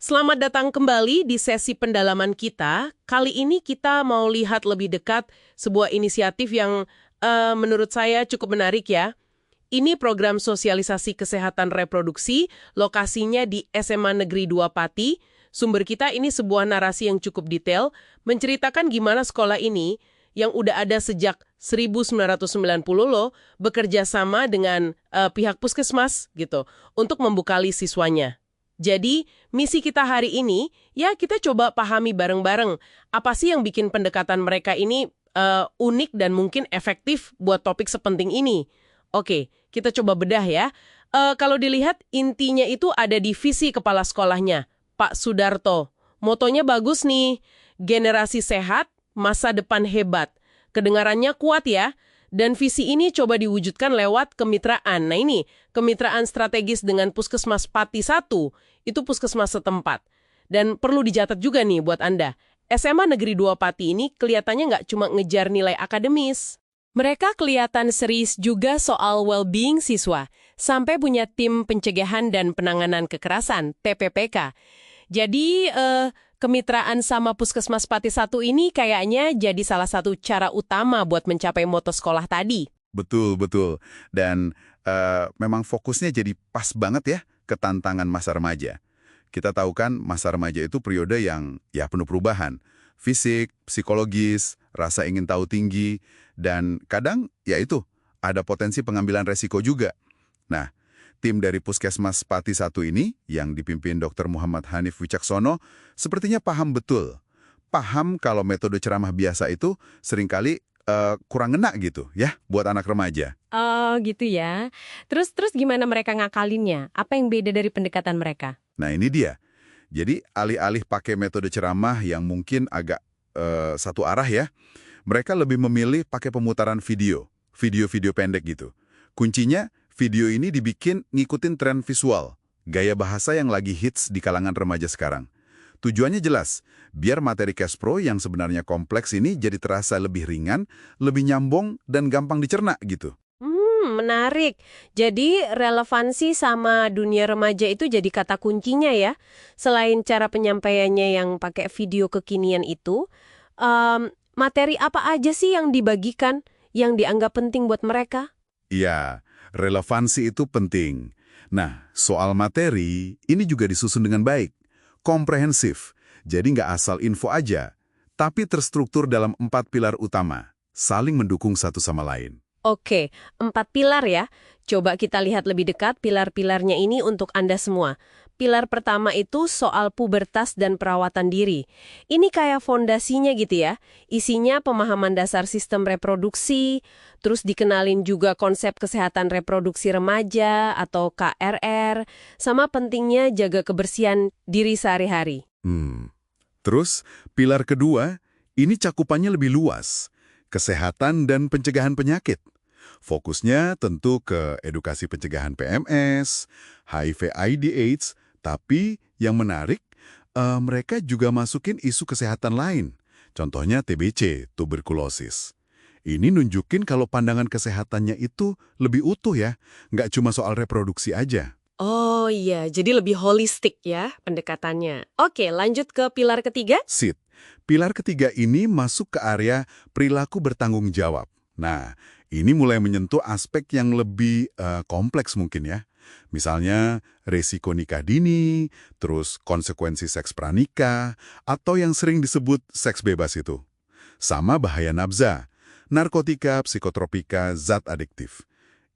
Selamat datang kembali di sesi pendalaman kita. Kali ini kita mau lihat lebih dekat sebuah inisiatif yang menurut saya cukup menarik ya. Ini program sosialisasi kesehatan reproduksi, lokasinya di SMA Negeri 2 Pati. Sumber kita ini sebuah narasi yang cukup detail, menceritakan gimana sekolah ini yang udah ada sejak 1990 loh, bekerja sama dengan pihak puskesmas gitu, untuk membekali siswanya. Jadi, misi kita hari ini, ya kita coba pahami bareng-bareng apa sih yang bikin pendekatan mereka ini unik dan mungkin efektif buat topik sepenting ini. Oke, kita coba bedah ya. Kalau dilihat, intinya itu ada di visi kepala sekolahnya, Pak Sudarto. Motonya bagus nih, generasi sehat, masa depan hebat. Kedengarannya kuat ya. Dan visi ini coba diwujudkan lewat kemitraan. Nah ini, kemitraan strategis dengan Puskesmas Pati 1, itu puskesmas setempat. Dan perlu dicatat juga nih buat Anda, SMA Negeri 2 Pati ini kelihatannya nggak cuma ngejar nilai akademis. Mereka kelihatan serius juga soal well-being siswa, sampai punya tim pencegahan dan penanganan kekerasan, TPPK. Jadi, kemitraan sama Puskesmas Pati 1 ini kayaknya jadi salah satu cara utama buat mencapai moto sekolah tadi. Betul, betul. Dan memang fokusnya jadi pas banget ya ke tantangan masa remaja. Kita tahu kan masa remaja itu periode yang ya penuh perubahan. Fisik, psikologis, rasa ingin tahu tinggi, dan kadang ya itu, ada potensi pengambilan resiko juga. Nah, tim dari Puskesmas Pati 1 ini, yang dipimpin Dr. Muhammad Hanif Wicaksono, sepertinya paham betul. Paham kalau metode ceramah biasa itu seringkali kurang ngena gitu ya buat anak remaja. Oh gitu ya. Terus gimana mereka ngakalinnya? Apa yang beda dari pendekatan mereka? Nah ini dia. Jadi alih-alih pakai metode ceramah yang mungkin agak satu arah ya, mereka lebih memilih pakai pemutaran video pendek gitu. Kuncinya, video ini dibikin ngikutin tren visual, gaya bahasa yang lagi hits di kalangan remaja sekarang. Tujuannya jelas, biar materi Cashpro yang sebenarnya kompleks ini jadi terasa lebih ringan, lebih nyambung, dan gampang dicerna gitu. Menarik. Jadi relevansi sama dunia remaja itu jadi kata kuncinya ya. Selain cara penyampaiannya yang pakai video kekinian itu, materi apa aja sih yang dibagikan, yang dianggap penting buat mereka? Iya, relevansi itu penting. Nah, soal materi, ini juga disusun dengan baik. Komprehensif, jadi nggak asal info aja, tapi terstruktur dalam 4 pilar utama, saling mendukung satu sama lain. Oke, 4 pilar ya. Coba kita lihat lebih dekat pilar-pilarnya ini untuk Anda semua. Pilar pertama itu soal pubertas dan perawatan diri. Ini kayak fondasinya gitu ya. Isinya pemahaman dasar sistem reproduksi, terus dikenalin juga konsep kesehatan reproduksi remaja atau KRR, sama pentingnya jaga kebersihan diri sehari-hari. Terus, pilar kedua, ini cakupannya lebih luas. Kesehatan dan pencegahan penyakit. Fokusnya tentu ke edukasi pencegahan PMS, HIV/AIDS, tapi yang menarik, mereka juga masukin isu kesehatan lain. Contohnya TBC, tuberkulosis. Ini nunjukin kalau pandangan kesehatannya itu lebih utuh ya, nggak cuma soal reproduksi aja. Oh iya, jadi lebih holistik ya pendekatannya. Oke, lanjut ke pilar ketiga. Sip. Pilar ketiga ini masuk ke area perilaku bertanggung jawab. Nah, ini mulai menyentuh aspek yang lebih kompleks mungkin ya. Misalnya, resiko nikah dini, terus konsekuensi seks pranikah, atau yang sering disebut seks bebas itu. Sama bahaya nafsa, narkotika, psikotropika, zat adiktif.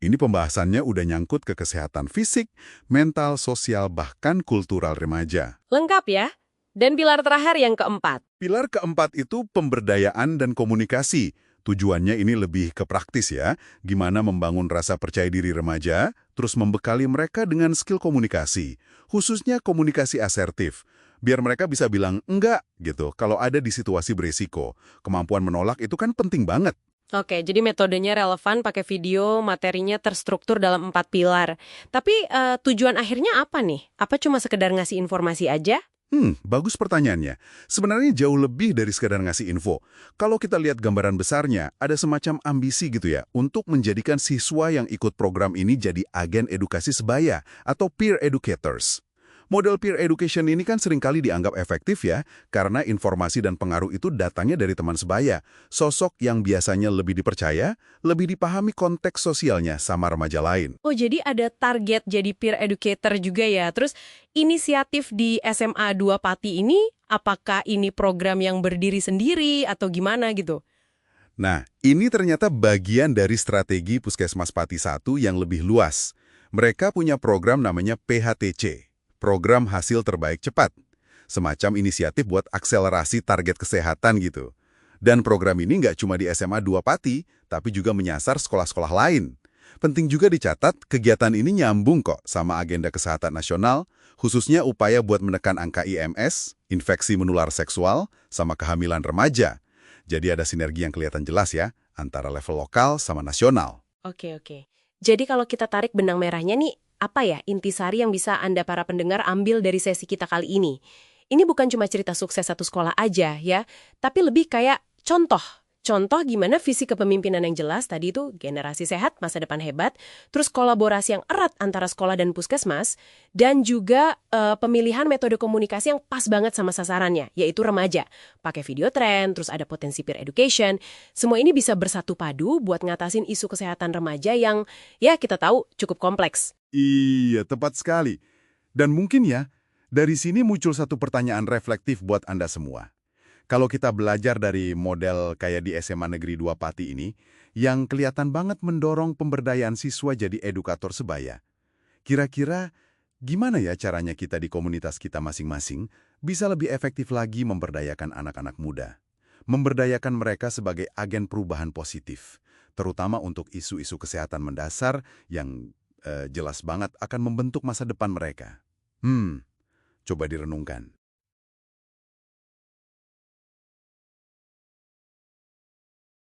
Ini pembahasannya udah nyangkut ke kesehatan fisik, mental, sosial, bahkan kultural remaja. Lengkap ya. Dan pilar terakhir yang keempat. Pilar keempat itu pemberdayaan dan komunikasi. Tujuannya ini lebih ke praktis ya, gimana membangun rasa percaya diri remaja, terus membekali mereka dengan skill komunikasi, khususnya komunikasi asertif. Biar mereka bisa bilang enggak gitu, kalau ada di situasi beresiko. Kemampuan menolak itu kan penting banget. Oke, jadi metodenya relevan, pakai video, materinya terstruktur dalam 4 pilar. Tapi tujuan akhirnya apa nih? Apa cuma sekedar ngasih informasi aja? Bagus pertanyaannya. Sebenarnya jauh lebih dari sekadar ngasih info. Kalau kita lihat gambaran besarnya, ada semacam ambisi gitu ya, untuk menjadikan siswa yang ikut program ini jadi agen edukasi sebaya atau peer educators. Model peer education ini kan seringkali dianggap efektif ya, karena informasi dan pengaruh itu datangnya dari teman sebaya, sosok yang biasanya lebih dipercaya, lebih dipahami konteks sosialnya sama remaja lain. Oh, jadi ada target jadi peer educator juga ya. Terus inisiatif di SMA 2 Pati ini, apakah ini program yang berdiri sendiri atau gimana gitu? Nah, ini ternyata bagian dari strategi Puskesmas Pati 1 yang lebih luas. Mereka punya program namanya PHTC, Program Hasil Terbaik Cepat. Semacam inisiatif buat akselerasi target kesehatan gitu. Dan program ini nggak cuma di SMA 2 Pati, tapi juga menyasar sekolah-sekolah lain. Penting juga dicatat, kegiatan ini nyambung kok sama agenda kesehatan nasional, khususnya upaya buat menekan angka IMS, infeksi menular seksual, sama kehamilan remaja. Jadi ada sinergi yang kelihatan jelas ya, antara level lokal sama nasional. Oke, oke. Jadi kalau kita tarik benang merahnya nih, apa ya intisari yang bisa Anda para pendengar ambil dari sesi kita kali ini? Ini bukan cuma cerita sukses satu sekolah aja ya, tapi lebih kayak contoh. Contoh gimana visi kepemimpinan yang jelas, tadi itu generasi sehat, masa depan hebat, terus kolaborasi yang erat antara sekolah dan puskesmas, dan juga pemilihan metode komunikasi yang pas banget sama sasarannya, yaitu remaja. Pakai video tren, terus ada potensi peer education, semua ini bisa bersatu padu buat ngatasin isu kesehatan remaja yang, ya kita tahu, cukup kompleks. Iya, tepat sekali. Dan mungkin ya, dari sini muncul satu pertanyaan reflektif buat Anda semua. Kalau kita belajar dari model kayak di SMA Negeri 2 Pati ini, yang kelihatan banget mendorong pemberdayaan siswa jadi edukator sebaya. Kira-kira gimana ya caranya kita di komunitas kita masing-masing bisa lebih efektif lagi memberdayakan anak-anak muda? Memberdayakan mereka sebagai agen perubahan positif, terutama untuk isu-isu kesehatan mendasar yang jelas banget akan membentuk masa depan mereka. Coba direnungkan.